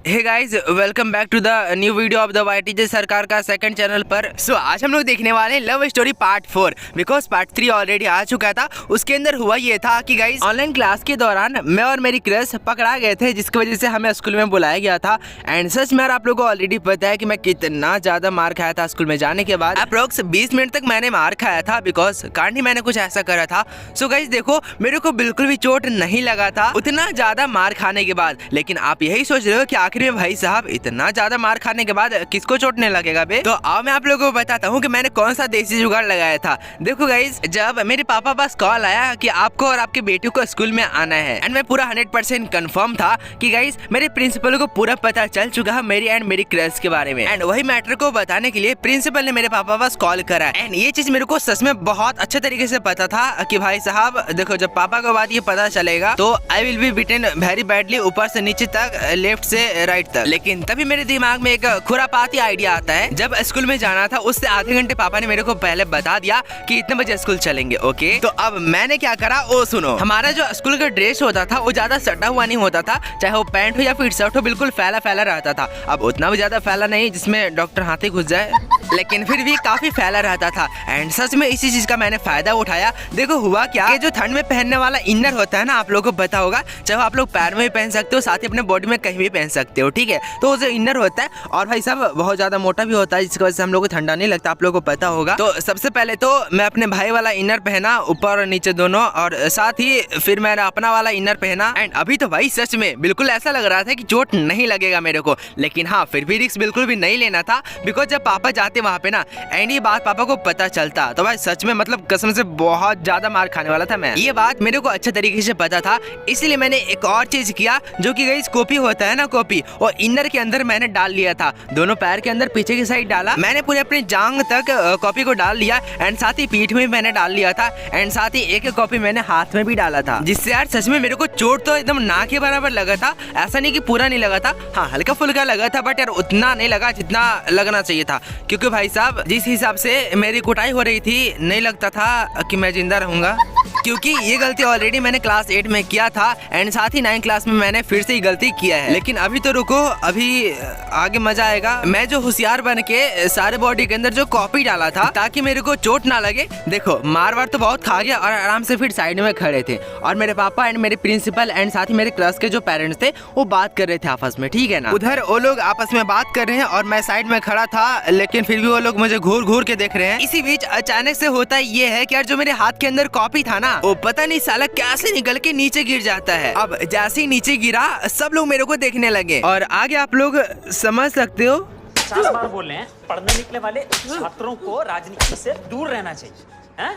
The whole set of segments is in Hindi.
Hey guys, welcome back to the new video of the YTJ सरकार का सेकंड चैनल पर। सो आज हम लोग देखने वाले हैं love story part 4, because part 3 already आ चुका था। उसके अंदर हुआ ये था कि गाइस ऑनलाइन क्लास के दौरान मैं और मेरी क्रश पकड़ा गए थे, जिसकी वजह से हमें स्कूल में बुलाया गया था। एंड सच में आप लोगों को ऑलरेडी पता है कि मैं कितना ज्यादा मार खाया था स्कूल में जाने के बाद। अप्रोक्स 20 मिनट तक मैंने मार खाया था, बिकॉज कांड ही मैंने कुछ ऐसा करा था। सो गाइस देखो, मेरे को बिल्कुल भी चोट नहीं लगा था उतना ज्यादा मार खाने के बाद। लेकिन आप यही सोच रहे हो कि आखिर में भाई साहब इतना ज्यादा मार खाने के बाद किसको चोटने लगेगा बे। तो अब मैं आप लोगों को बताता हूँ कि मैंने कौन सा देसी जुगाड़ लगाया था। देखो गाइस, जब मेरे पापा पास कॉल आया कि आपको और आपके बेटी को स्कूल में आना है, एंड मैं पूरा 100% कंफर्म था कि गाइस मेरे प्रिंसिपल को पूरा पता चल चुका है मेरी एंड मेरी क्रश के बारे में। एंड वही मैटर को बताने के लिए प्रिंसिपल ने मेरे पापा पास कॉल करा। एंड ये चीज मेरे को सच में बहुत अच्छे तरीके से पता था कि भाई साहब देखो, जब पापा को बात ये पता चलेगा तो I will be bitten very badly, ऊपर से नीचे तक, लेफ्ट से राइट तक। लेकिन तभी मेरे दिमाग में एक खुरापाती आइडिया आता है। जब स्कूल में जाना था उससे आधे घंटे पापा ने मेरे को पहले बता दिया कि इतने बजे स्कूल चलेंगे। ओके, तो अब मैंने क्या करा वो सुनो। हमारा जो स्कूल का ड्रेस होता था वो ज्यादा सटा हुआ नहीं होता था, चाहे वो पैंट हो या फिर शर्ट हो, बिल्कुल फैला फैला रहता था। अब उतना भी ज्यादा फैला नहीं जिसमें डॉक्टर हाथ ही घुस जाए, लेकिन फिर भी काफी फैला रहता था। एंड सच में इसी चीज का मैंने फायदा उठाया। देखो हुआ क्या कि जो ठंड में पहनने वाला इनर होता है ना, आप लोगों को पता होगा, चाहे आप लोग पैर में भी पहन सकते हो, साथ ही अपने बॉडी में कहीं भी पहन सकते हो, ठीक है। तो वो जो इनर होता है, और भाई साहब बहुत ज्यादा मोटा भी होता है, जिसकी वजह से हम लोग को ठंडा नहीं लगता, आप लोगों को पता होगा। तो सबसे पहले तो मैं अपने भाई वाला इनर पहना, ऊपर और नीचे दोनों, और साथ ही फिर मैंने अपना वाला इनर पहना। एंड अभी तो भाई सच में बिल्कुल ऐसा लग रहा था कि चोट नहीं लगेगा मेरे को, लेकिन हाँ फिर भी रिस्क बिल्कुल भी नहीं लेना था, बिकॉज जब पापा जाते वहाँ पे ना, एंड ये बात पापा को पता चलता तो भाई सच में मतलब कसम से बहुत ज्यादा मार खाने वाला था मैं। ये बात मेरे को अच्छे तरीके से पता था, इसलिए मैंने एक और चीज किया, जो कि गाइस कॉपी होता है ना, कॉपी, और इनर के अंदर मैंने डाल लिया था, दोनों पैर के अंदर पीछे की साइड डाला मैंने, पूरे अपने जांग तक कॉपी को डाल लिया। एंड साथ ही पीठ में मैंने डाल लिया था, एंड साथ ही एक कॉपी मैंने हाथ में भी डाला था, जिससे यार सच में मेरे को चोट तो एकदम ना के बराबर लगा था। ऐसा नहीं कि पूरा नहीं लगा था, हाँ हल्का फुल्का लगा था, बट यार उतना नहीं लगा जितना लगना चाहिए था। क्योंकि भाई साहब जिस हिसाब से मेरी कुटाई हो रही थी, नहीं लगता था कि मैं जिंदा रहूंगा, क्योंकि ये गलती ऑलरेडी मैंने क्लास 8 में किया था। एंड साथ ही 9 क्लास में मैंने फिर से ये गलती किया है। लेकिन अभी तो रुको, अभी आगे मजा आएगा। मैं जो होशियार बन के सारे बॉडी के अंदर जो कॉपी डाला था ताकि मेरे को चोट ना लगे। देखो मार वार तो बहुत खा गया, और आराम से फिर साइड में खड़े थे, और मेरे पापा एंड मेरे प्रिंसिपल एंड साथ ही मेरे क्लास के जो पेरेंट्स थे वो बात कर रहे थे आपस में, ठीक है ना। उधर वो लोग आपस में बात कर रहे हैं और मैं साइड में खड़ा था, लेकिन फिर भी वो लोग मुझे घूर घूर के देख रहे हैं। इसी बीच अचानक से होता ये है कि यार जो मेरे हाथ के अंदर कॉपी था ना, वो पता नहीं साला कैसे निकल के नीचे गिर जाता है। अब जैसे ही नीचे गिरा सब लोग मेरे को देखने लगे, और आगे आप लोग समझ सकते हो। 50 बार बोल रहे हैं, पढ़ने निकले वाले छात्रों को राजनीति से दूर रहना चाहिए। हैं?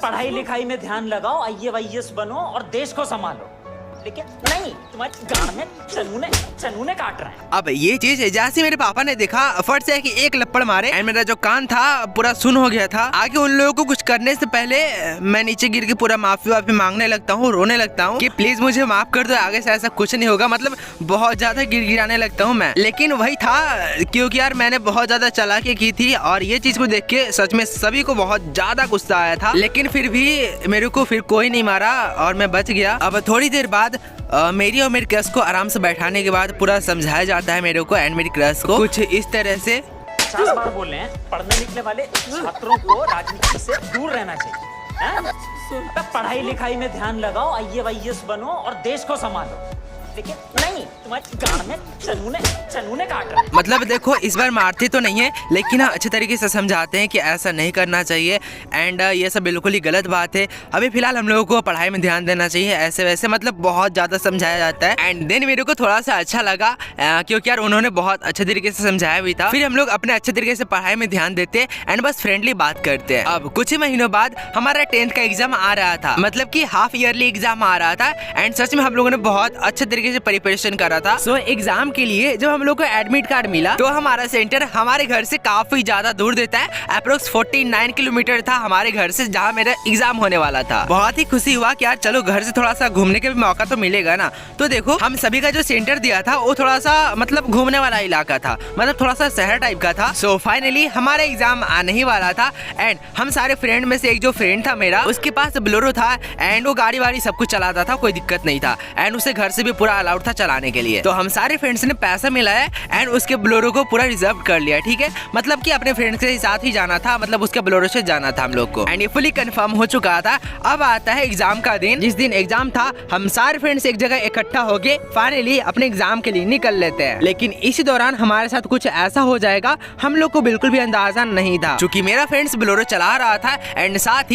पढ़ाई लिखाई में ध्यान लगाओ, IAS बनो और देश को संभालो। लेकिन नहीं, तुम्हारी गांड में चनूने काट रहे हैं। अब ये चीज जैसे मेरे पापा ने देखा, फट से एक लपड़ मारे, एंड मेरा जो कान था पूरा सुन हो गया था। आगे उन लोगों को कुछ करने से पहले मैं नीचे गिर के पूरा माफी वाफी मांगने लगता हूँ, रोने लगता हूँ कि प्लीज मुझे माफ कर दो, आगे से ऐसा कुछ नहीं होगा। मतलब बहुत ज्यादा गिड़गिड़ाने लगता हूँ मैं। लेकिन वही था, क्योंकि यार मैंने बहुत ज्यादा चालाकी की थी, और ये चीज को देख के सच में सभी को बहुत ज्यादा गुस्सा आया था। लेकिन फिर भी मेरे को फिर कोई नहीं मारा और मैं बच गया। अब थोड़ी देर बाद मेरी और मेरी क्रश को आराम से बैठाने के बाद पूरा समझाया जाता है मेरे को एंड मेरी क्रश को कुछ इस तरह से। 50 बार बोल रहे हैं, पढ़ने निकले वाले छात्रों को राजनीति से दूर रहना चाहिए। हैं? पढ़ाई लिखाई में ध्यान लगाओ, IAS बनो और देश को संभालो। लेकिन नहीं, तुम्हारी गांड में चनूने काट रहे हैं। मतलब देखो, इस बार मारते तो नहीं है, लेकिन हाँ अच्छे तरीके से समझाते हैं कि ऐसा नहीं करना चाहिए, एंड ये सब बिल्कुल ही गलत बात है। अभी फिलहाल हम लोगों को पढ़ाई में ध्यान देना चाहिए, ऐसे वैसे मतलब बहुत ज्यादा समझाया जाता है। एंड देन मेरे को थोड़ा सा अच्छा लगा, क्योंकि यार उन्होंने बहुत अच्छे तरीके से समझाया भी था। फिर हम लोग अपने अच्छे तरीके से पढ़ाई में ध्यान देते एंड बस फ्रेंडली बात करते हैं। अब कुछ ही महीनों बाद हमारा 10th का एग्जाम आ रहा था, मतलब कि हाफ ईयरली एग्जाम आ रहा था। एंड सच में हम लोगों ने बहुत अच्छे तरीके से प्रिपरेशन करा था। सो एग्जाम के लिए जब हम लोग को एडमिट कार्ड मिला, तो हमारा सेंटर हमारे घर से काफी ज्यादा दूर देता है। अप्रोक्स 49 किलोमीटर था हमारे घर से जहाँ मेरा एग्जाम होने वाला था। बहुत ही खुशी हुआ कि यार चलो घर से थोड़ा सा घूमने का भी मौका तो मिलेगा ना। तो देखो हम सभी का जो सेंटर दिया था वो थोड़ा सा मतलब घूमने वाला इलाका था, मतलब थोड़ा सा शहर टाइप का था। सो फाइनली हमारा एग्जाम आने ही वाला था, एंड हम सारे फ्रेंड में से एक जो फ्रेंड था मेरा, उसके पास बोलेरो था, एंड वो गाड़ी वाड़ी सब कुछ चलाता था, कोई दिक्कत नहीं था, एंड उसे घर से भी पूरा अलाउड था चलाने के लिए। तो हम सारे फ्रेंड्स ने पैसा मिलाया एंड उसके बोलेरो को पूरा रिजर्व कर लिया, ठीक है। मतलब कि अपने फ्रेंड्स के साथ ही जाना था, मतलब उसके बोलेरो से जाना था हम लोग को एंड ये फुली कंफर्म हो चुका था। अब आता है एग्जाम का दिन। जिस दिन एग्जाम था हम सारे फ्रेंड्स एक जगह इकट्ठा होके फाइनली अपने एग्जाम के लिए निकल लेते हैं। लेकिन इसी दौरान हमारे साथ कुछ ऐसा हो जाएगा हम लोग को बिल्कुल भी अंदाजा नहीं था, क्योंकि मेरा फ्रेंड्स बोलेरो चला रहा था एंड साथ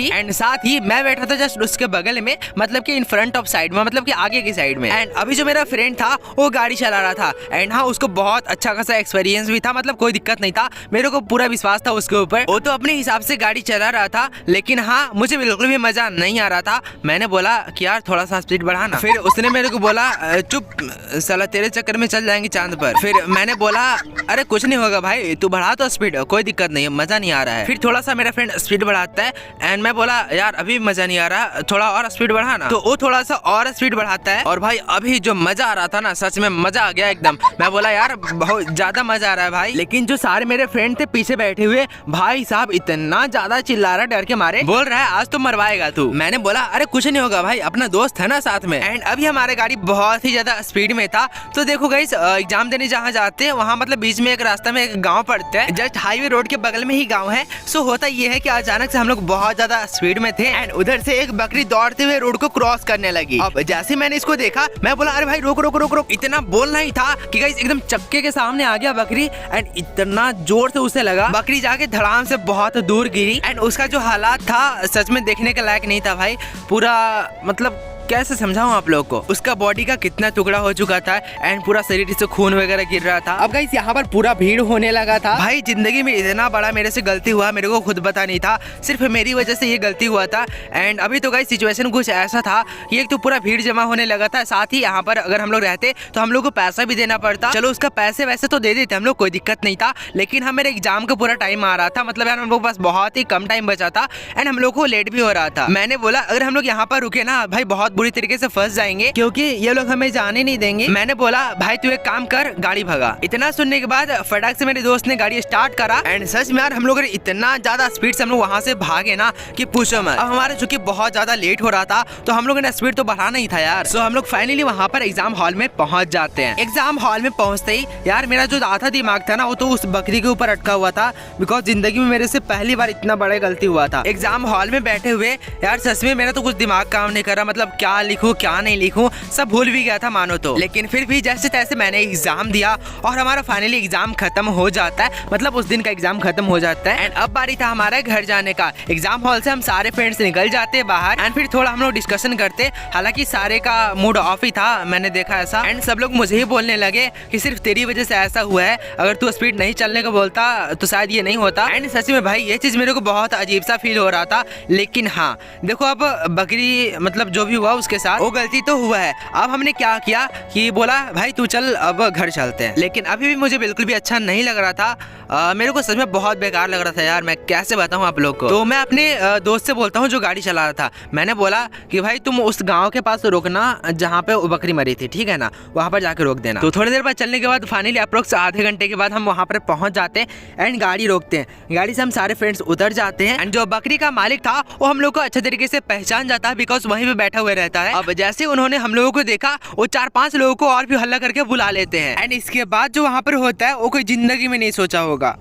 ही मैं बैठा था जस्ट उसके बगल में, मतलब कि इन फ्रंट ऑफ साइड में, मतलब कि आगे की साइड में। एंड अभी जो मेरा फ्रेंड था वो गाड़ी चला रहा था एंड हाँ उसको बहुत अच्छा खासा एक्सपीरियंस भी था, मतलब कोई दिक्कत नहीं था, मेरे को पूरा विश्वास था उसके ऊपर। वो तो अपने हिसाब से गाड़ी चला रहा था, लेकिन हाँ मुझे बिल्कुल भी मजा नहीं आ रहा था। मैंने बोला कि यार थोड़ा सा स्पीड बढ़ाना। फिर उसने मेरे को बोला चुप साला तेरे चक्कर में चल जाएंगे चांद पर। फिर मैंने बोला अरे कुछ नहीं होगा भाई, तू बढ़ा तो स्पीड, कोई दिक्कत नहीं है, मजा नहीं आ रहा है। फिर थोड़ा सा मेरा फ्रेंड स्पीड बढ़ाता है एंड मैं बोला यार अभी मजा नहीं आ रहा, थोड़ा और स्पीड बढ़ाना। तो वो थोड़ा सा और स्पीड बढ़ाता है और भाई अभी जो मजा आ रहा था ना, सच में मजा आ गया एकदम। मैं बोला यार बहुत ज्यादा मजा आ रहा है भाई। लेकिन जो सारे मेरे फ्रेंड थे पीछे बैठे हुए, भाई साहब इतना ज्यादा चिल्ला रहा, डर के मारे बोल रहा है आज तो मरवाएगा तू। मैंने बोला अरे कुछ नहीं होगा भाई, अपना दोस्त है ना साथ में। एंड अभी हमारे गाड़ी बहुत ही ज्यादा स्पीड में था। तो देखो गाइस एग्जाम देने जहाँ जाते हैं वहाँ मतलब बीच में एक रास्ता में एक गाँव पड़ता है, जस्ट हाईवे रोड के बगल में ही गाँव है। सो होता ये है कि अचानक से हम लोग बहुत ज्यादा स्पीड में थे एंड उधर से एक बकरी दौड़ते हुए रोड को क्रॉस करने लगी। अब जैसे मैंने इसको देखा मैं बोला अरे भाई रोक रोक रोक रोक। इतना बोलना ही था कि गाइस एकदम चक्के के सामने आ गया बकरी एंड इतना जोर से उसे लगा, बकरी जाके धड़ाम से बहुत दूर गिरी एंड उसका जो हालात था सच में देखने के लायक नहीं था भाई। पूरा मतलब कैसे समझाऊं आप लोग को, उसका बॉडी का कितना टुकड़ा हो चुका था एंड पूरा शरीर से खून वगैरह गिर रहा था। अब गाइस यहाँ पर पूरा भीड़ होने लगा था। भाई जिंदगी में इतना बड़ा मेरे से गलती हुआ मेरे को खुद पता नहीं था, सिर्फ मेरी वजह से ये गलती हुआ था। एंड अभी तो गाइस सिचुएशन कुछ ऐसा था कि एक तो पूरा भीड़ जमा होने लगा था, साथ ही यहाँ पर अगर हम लोग रहते तो हम लोग को पैसा भी देना पड़ता। चलो उसका पैसे वैसे तो दे देते हम लोग, कोई दिक्कत नहीं था, लेकिन हम मेरे एग्जाम का पूरा टाइम आ रहा था, मतलब यार हम लोग पास बहुत ही कम टाइम बचा था एंड हम लोग को लेट भी हो रहा था। मैंने बोला अगर हम लोग यहाँ पर रुके ना भाई बहुत बुरी तरीके से फंस जाएंगे, क्योंकि ये लोग हमें जाने नहीं देंगे। मैंने बोला भाई तू एक काम कर गाड़ी भगा। इतना सुनने के बाद फटाक से मेरे दोस्त ने गाड़ी स्टार्ट करा एंड सच में यार हम लोग इतना ज्यादा स्पीड से हम लोग वहाँ से भागे ना कि पूछो मत। अब हमारे चूंकि बहुत ज्यादा लेट हो रहा था तो हम लोगों ने स्पीड तो बढ़ाना ही था यार। सो हम लोग फाइनली वहाँ पर एग्जाम हॉल में पहुंच जाते हैं। एग्जाम हॉल में पहुंचते ही यार मेरा जो आधा दिमाग था ना वो तो उस बकरी के ऊपर अटका हुआ था, बिकॉज जिंदगी में मेरे से पहली बार इतना बड़ा गलती हुआ था। एग्जाम हॉल में बैठे हुए यार सच में मेरा तो कुछ दिमाग काम नहीं कर रहा, मतलब क्या लिखूं क्या नहीं लिखूं सब भूल भी गया था मानो तो। लेकिन फिर भी जैसे तैसे मैंने एग्जाम दिया और हमारा फाइनली एग्जाम खत्म हो जाता है, मतलब उस दिन का एग्जाम खत्म हो जाता है एंड अब बारी था हमारा घर जाने का। एग्जाम हॉल से हम सारे फ्रेंड्स निकल जाते बाहर एंड फिर थोड़ा हम लोग डिस्कशन करते, हालांकि सारे का मूड ऑफ ही था, मैंने देखा ऐसा। एंड सब लोग मुझे ही बोलने लगे कि सिर्फ तेरी वजह से ऐसा हुआ है, अगर तू स्पीड नहीं चलने को बोलता तो शायद ये नहीं होता। एंड सच में भाई ये चीज मेरे को बहुत अजीब सा फील हो रहा था। लेकिन हाँ देखो अब बकरी मतलब जो भी हुआ उसके साथ वो गलती तो हुआ है। अब हमने क्या किया कि बोला भाई तू चल अब घर चलते हैं, लेकिन अभी भी मुझे बिल्कुल भी अच्छा नहीं लग रहा था। मेरे को सच में बहुत बेकार लग रहा था यार, मैं कैसे बताऊं आप लोग को। तो मैं अपने दोस्त से बोलता हूं जो गाड़ी चला रहा था, मैंने बोला कि भाई तुम उस गांव के पास रुकना जहां पे वो बकरी मरी थी, ठीक है ना, वहां पर जाके रोक देना। तो थोड़ी देर बाद चलने के बाद फाइनली अप्रोक्स आधे घंटे के बाद हम वहां पर पहुंच जाते हैं एंड गाड़ी रोकते हैं। गाड़ी से हम सारे फ्रेंड्स उतर जाते हैं एंड जो बकरी का मालिक था वो हम लोग को अच्छे तरीके से पहचान जाता है, बिकॉज वहीं पे बैठा हुआ रहता है। अब जैसे उन्होंने हम लोगों को देखा वो 4-5 लोगों को और भी हल्ला करके बुला लेते हैं एंड इसके बाद जो वहाँ पर होता है वो कोई जिंदगी में नहीं सोचा होगा।